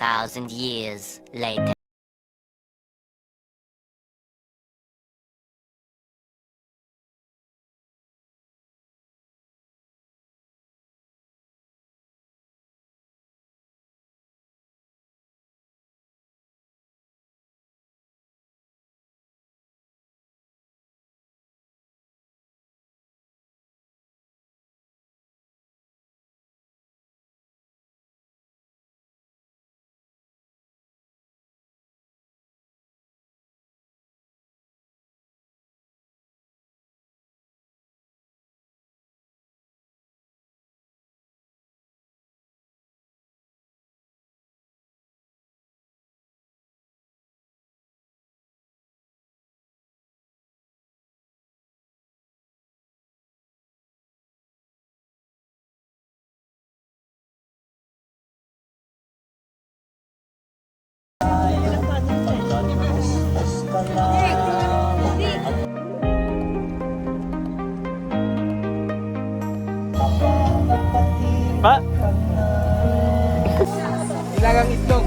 1,000 years later. Pa? Ilagang itlog.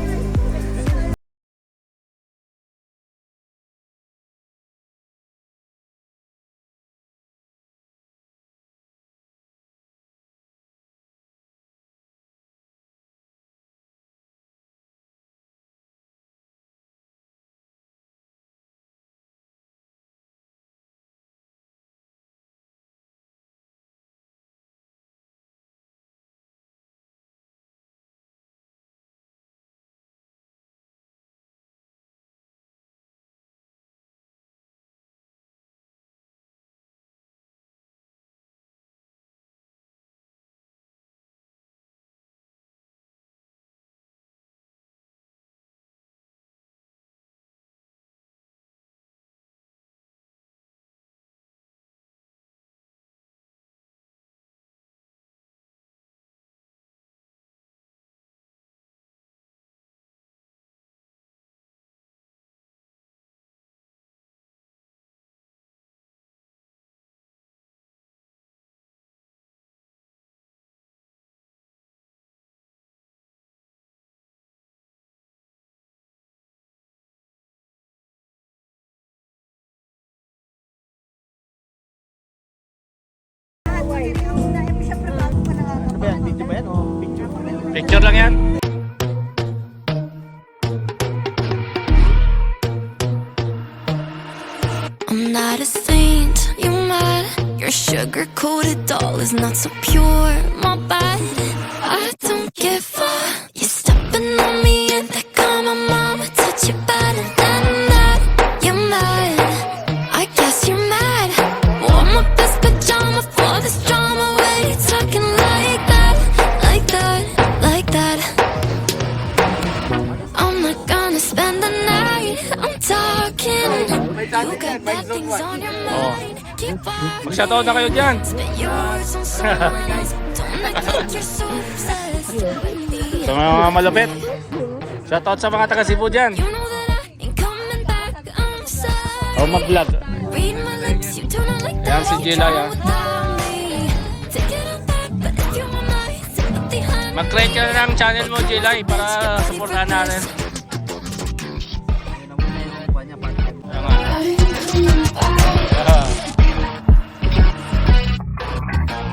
Ano ba yan? Video ba yan o picture? Picture lang yan. I'm not a saint, you mad? Your sugar-coated doll is not so pure, my bad. I don't give a you're stepping on me and that got my mama touch you better than that. You're mad, I guess you're mad. Wore my best pajama for this drama. Why you talking like that, like that, like that? I'm not gonna spend the night, I'm talking. You got bad things on your mind. Keep on. Mag-shoutout na kayo dyan. Spit your words on someone else. Don't act like you're so obsessed with me. Sa mga malupit. Shoutout sa mga taga Cebu dyan. You know that I ain't coming back, I'm sorry. O mag-vlog. Read my lips, you do not like Ayan that. si Jilay, ah. Without me. Take it all back, but if you want my sympathy, honey. Mag-create ka na ng channel mo, Jilay, para supportahan natin.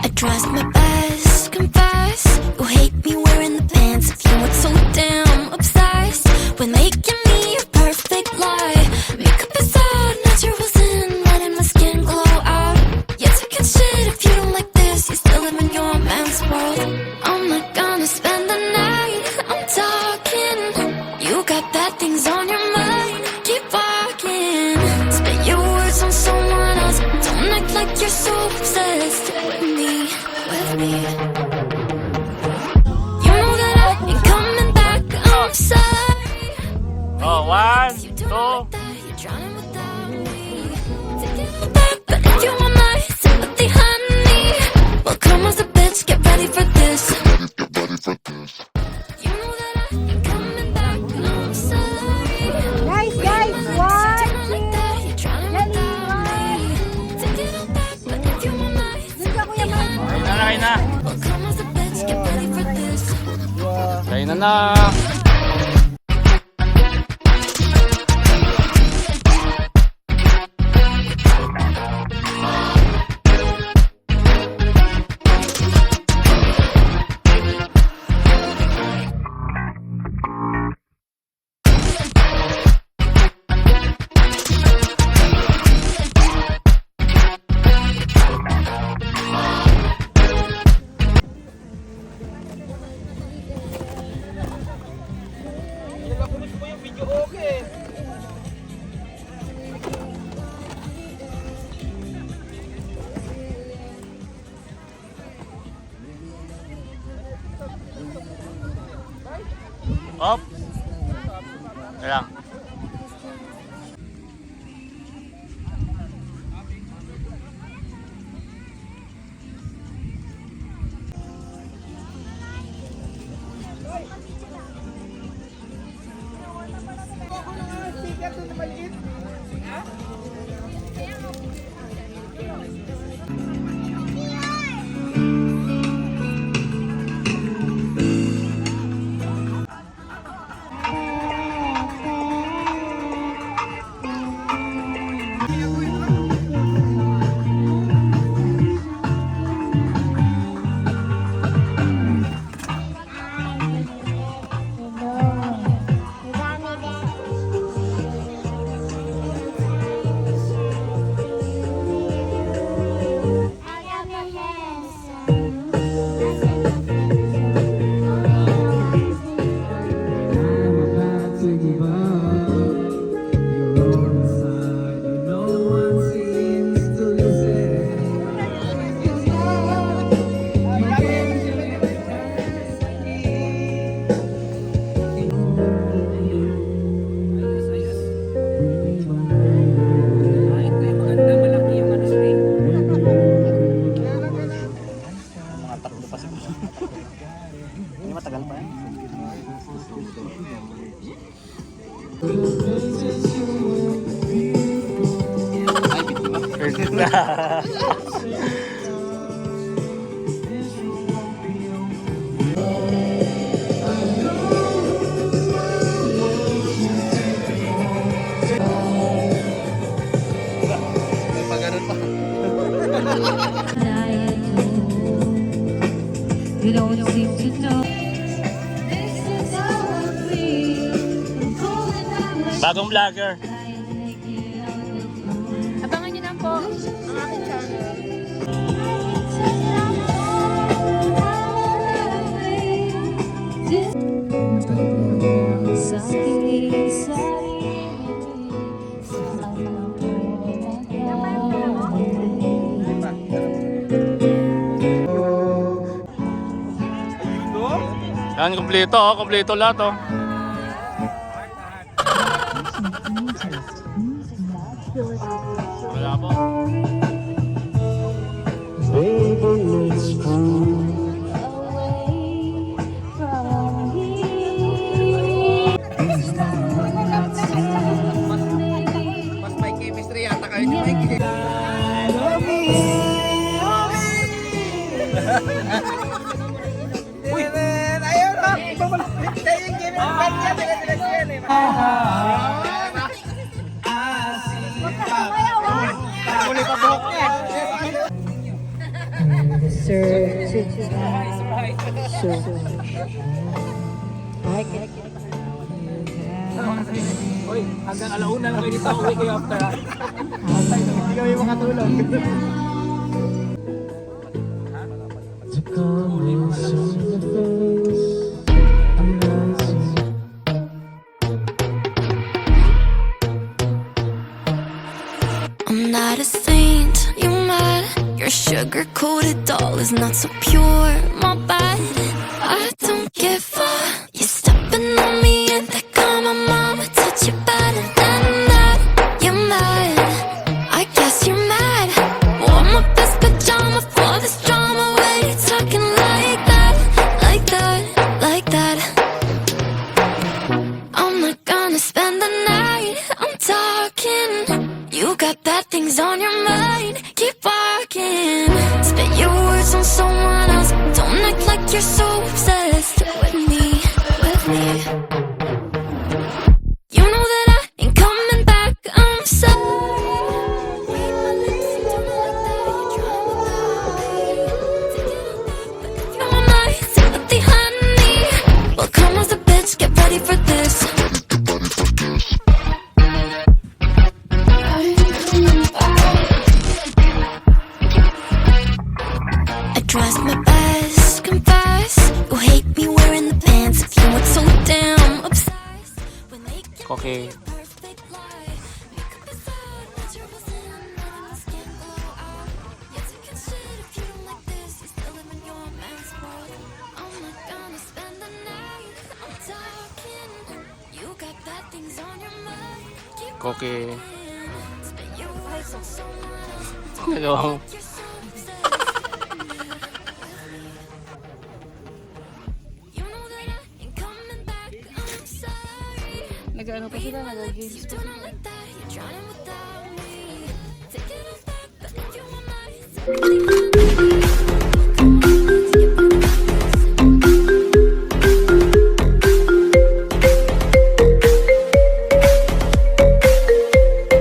I trust my best, confess. You hate me wearing the pants. If you weren't so damn obsessed with making me a perfect lie. Makeup is out, natural sin, letting my skin glow out. You're talking shit if you don't like this. You still live in your man's world. I'm not gonna spend the night, I'm talking. You got bad things on your mind. Keep walking. Spit your words on someone else. Don't act like you're so obsessed with me, with me. You know that I ain't coming back, I'm sorry. Oh, 1, 2. You're drowning without me. Take it all back, but if you want my sympathy, honey, well, come as a bitch, get ready for this. You know that I ain't coming back, I'm sorry. Guys, watch! Kain na. Kain na na. Lang. Hindi matagal pa yan. You don't seem to know. Bagong vlogger. Abangan nyo na po ang aking channel. Yan, kompleto oh. Kompleto lahat oh. Wala po. Mas may chemistry yata kayo ni Mikey. Uy! Ayaw na! Tayo yung game ng kanya. Pinag-pinag-yan eh. Takuli pa buhok niya. Uy, hanggang alauna lang kayo dito. Uwi kayo after. Hindi kami makatulog. I'm not a saint, you mad? Your sugar-coated doll is not so pure, my bad. I don't give a. You're stepping on me and that got my mama touch you better than that. You're mad, I guess you're mad. Wore my best pajama for this drama. Why you talking like that, like that, like that? I'm not gonna spend the night, I'm talking. You got bad things on your mind, keep walking. Spit your words on someone else. Don't act like you're so obsessed with me, with me. You know that I ain't coming back, I'm sorry. Read my lips, you don't like that. You're trying to lie. Taking all that, but if you want my sympathy, honey, well, come as a bitch, get ready for this. Tries my best, confess. You hate me wearing the pants. If you weren't so damn obsessed with making Okay. me a perfect lie. Makeup is out, natural sin, letting the skin glow out. You're taking shit if you don't like this. You still live in your man's world. I'm not gonna spend the night. I'm talking. You got bad things Koke. Hello. Nag-ano pa sila, nag-games pa sila.